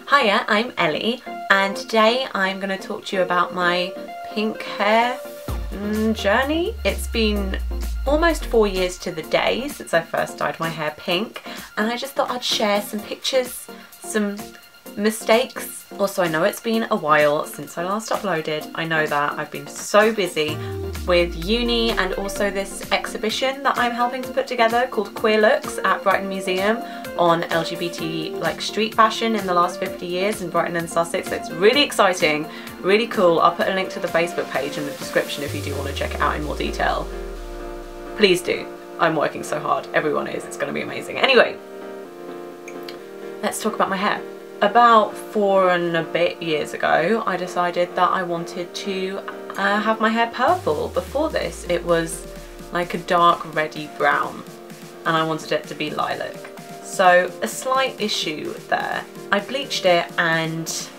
Hiya, I'm Ellie, and today I'm going to talk to you about my pink hair journey. It's been almost 4 years to the day since I first dyed my hair pink, and I just thought I'd share some pictures, some mistakes. Also, I know it's been a while since I last uploaded. I know that I've been so busy with uni and also this exhibition that I'm helping to put together called Queer Looks at Brighton Museum on LGBT like street fashion in the last 50 years in Brighton and Sussex. It's really exciting, really cool. I'll put a link to the Facebook page in the description if you do want to check it out in more detail. Please do. I'm working so hard. Everyone is. It's going to be amazing. Anyway, let's talk about my hair. About 4 and a bit years ago, I decided that I wanted to have my hair purple. Before this, it was like a dark reddy brown, and I wanted it to be lilac. So a slight issue there. I bleached it and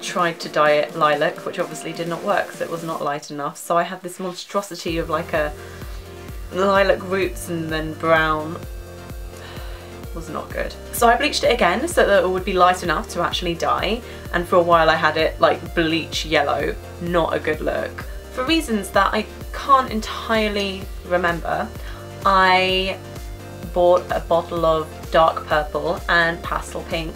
tried to dye it lilac, which obviously did not work, so it was not light enough. So I had this monstrosity of like a lilac roots and then brown. Was not good. So I bleached it again so that it would be light enough to actually dye, and for a while I had it like bleach yellow. Not a good look. For reasons that I can't entirely remember, I bought a bottle of dark purple and pastel pink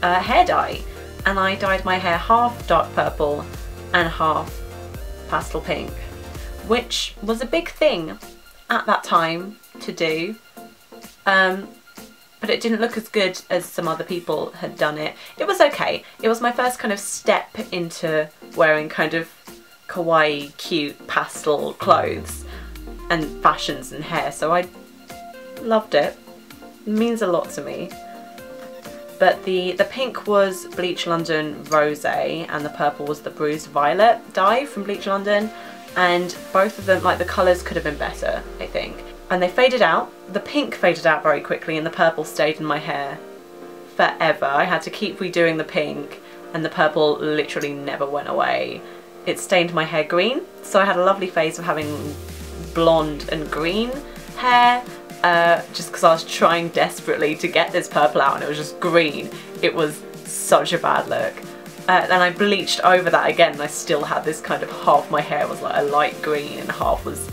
hair dye, and I dyed my hair half dark purple and half pastel pink, which was a big thing at that time to do. But it didn't look as good as some other people had done it. It was okay. It was my first kind of step into wearing kind of kawaii, cute pastel clothes and fashions and hair, so I loved it. It means a lot to me. But the pink was Bleach London Rosé and the purple was the Bruised Violet dye from Bleach London, and both of them, like, the colours could have been better, I think. And they faded out. The pink faded out very quickly and the purple stayed in my hair forever. I had to keep redoing the pink and the purple literally never went away. It stained my hair green, so I had a lovely phase of having blonde and green hair, just because I was trying desperately to get this purple out and it was just green. It was such a bad look. Then I bleached over that again and I still had this kind of half my hair was like a light green and half was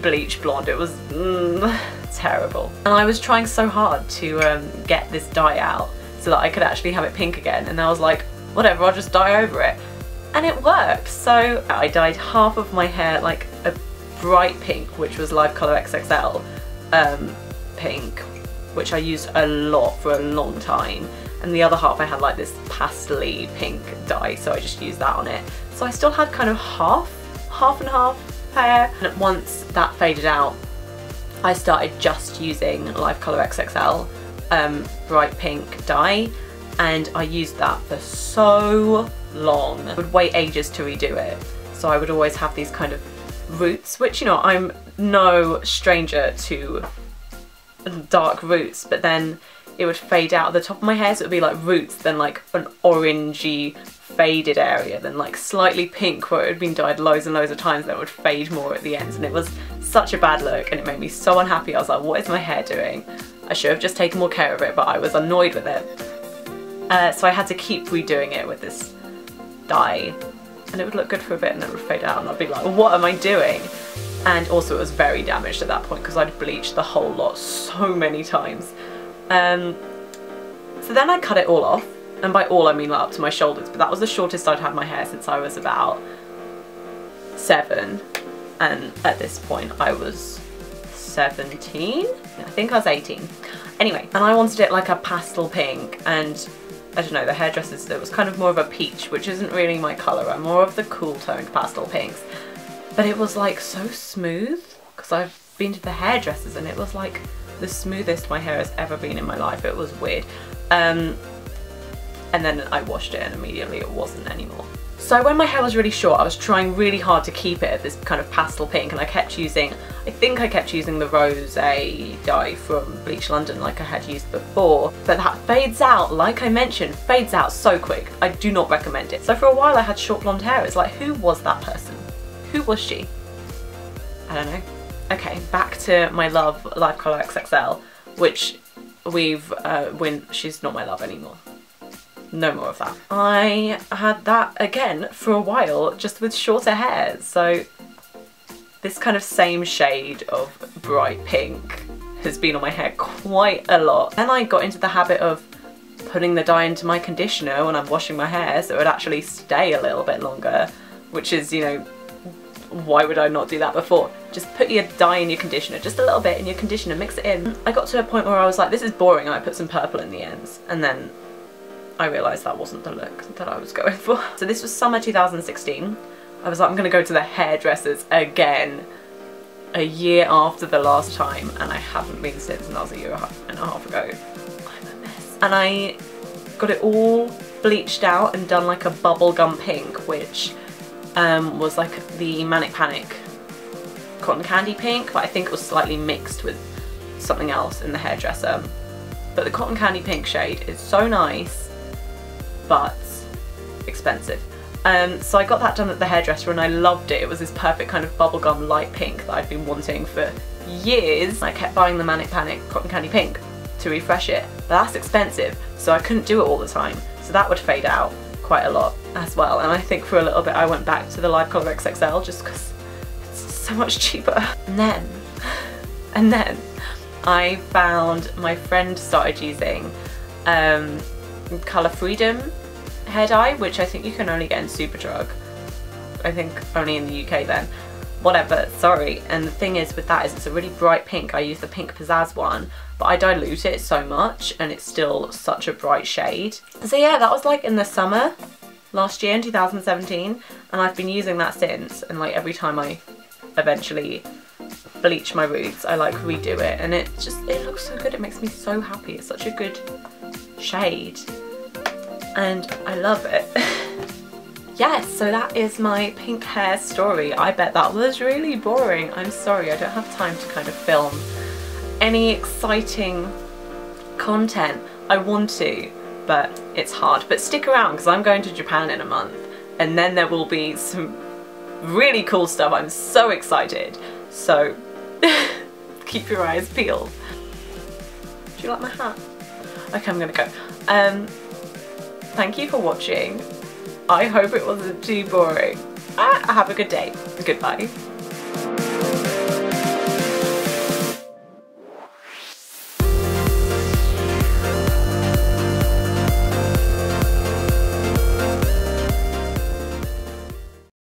bleach blonde. It was terrible. And I was trying so hard to get this dye out so that I could actually have it pink again, and I was like, whatever, I'll just dye over it. And it worked. So I dyed half of my hair like a bright pink, which was Live Colour XXL pink, which I used a lot for a long time, and the other half I had like this pastel-y pink dye, so I just used that on it. So I still had kind of half and half hair, and once that faded out I started just using Live Colour XXL bright pink dye, and I used that for so long. I would wait ages to redo it, so I would always have these kind of roots, which, you know, I'm no stranger to dark roots, but then it would fade out at the top of my hair, so it would be like roots, then like an orangey faded area, then like slightly pink where it had been dyed loads and loads of times, then it would fade more at the ends, and it was such a bad look and it made me so unhappy. I was like, what is my hair doing? I should have just taken more care of it, but I was annoyed with it. So I had to keep redoing it with this dye, and it would look good for a bit and then it would fade out and I'd be like, what am I doing? And also it was very damaged at that point because I'd bleached the whole lot so many times. So then I cut it all off, and by all I mean like up to my shoulders, but that was the shortest I'd had my hair since I was about 7, and at this point I was 17? I think I was 18. Anyway, and I wanted it like a pastel pink, and I don't know, the hairdressers, it was kind of more of a peach, which isn't really my colour. I'm more of the cool toned pastel pinks. But it was like so smooth, because I've been to the hairdressers and it was like the smoothest my hair has ever been in my life. It was weird. And then I washed it and immediately it wasn't anymore. So when my hair was really short, I was trying really hard to keep it at this kind of pastel pink, and I think I kept using the Rosé dye from Bleach London like I had used before, but that fades out, like I mentioned, fades out so quick. I do not recommend it. So for a while I had short blonde hair. It's like, who was that person? Who was she? I don't know. Okay, back to my love Live Colour XXL, which she's not my love anymore. No more of that. I had that again for a while, just with shorter hair. So this kind of same shade of bright pink has been on my hair quite a lot. Then I got into the habit of putting the dye into my conditioner when I'm washing my hair so it would actually stay a little bit longer, which is, you know, why would I not do that before? Just put your dye in your conditioner, just a little bit in your conditioner, mix it in. I got to a point where I was like, this is boring, and I put some purple in the ends, and then I realised that wasn't the look that I was going for. So this was summer 2016. I was like, I'm gonna go to the hairdressers again a year after the last time, and I haven't been since, and that was a year and a half ago. I'm a mess. And I got it all bleached out and done like a bubblegum pink, which was like the Manic Panic cotton candy pink, but I think it was slightly mixed with something else in the hairdresser. But the cotton candy pink shade is so nice, but expensive. So I got that done at the hairdresser and I loved it. It was this perfect kind of bubblegum light pink that I'd been wanting for years. I kept buying the Manic Panic cotton candy pink to refresh it, but that's expensive, so I couldn't do it all the time. So that would fade out quite a lot as well. And I think for a little bit I went back to the Live Colour XXL just because it's so much cheaper. And then I found my friend started using Colour Freedom hair dye, which I think you can only get in Superdrug. I think only in the UK then. Whatever, sorry. And the thing is with that is it's a really bright pink. I use the Pink Pizzazz one, but I dilute it so much and it's still such a bright shade. So yeah, that was like in the summer last year in 2017, and I've been using that since, and like every time I eventually bleach my roots I like redo it, and it looks so good. It makes me so happy. It's such a good shade and I love it. Yes, so that is my pink hair story. I bet that was really boring. I'm sorry, I don't have time to kind of film any exciting content. I want to, but it's hard. But stick around because I'm going to Japan in a month, and then there will be some really cool stuff. I'm so excited. So keep your eyes peeled. Do you like my hat? Okay, I'm gonna go. Thank you for watching. I hope it wasn't too boring. Have a good day. Goodbye.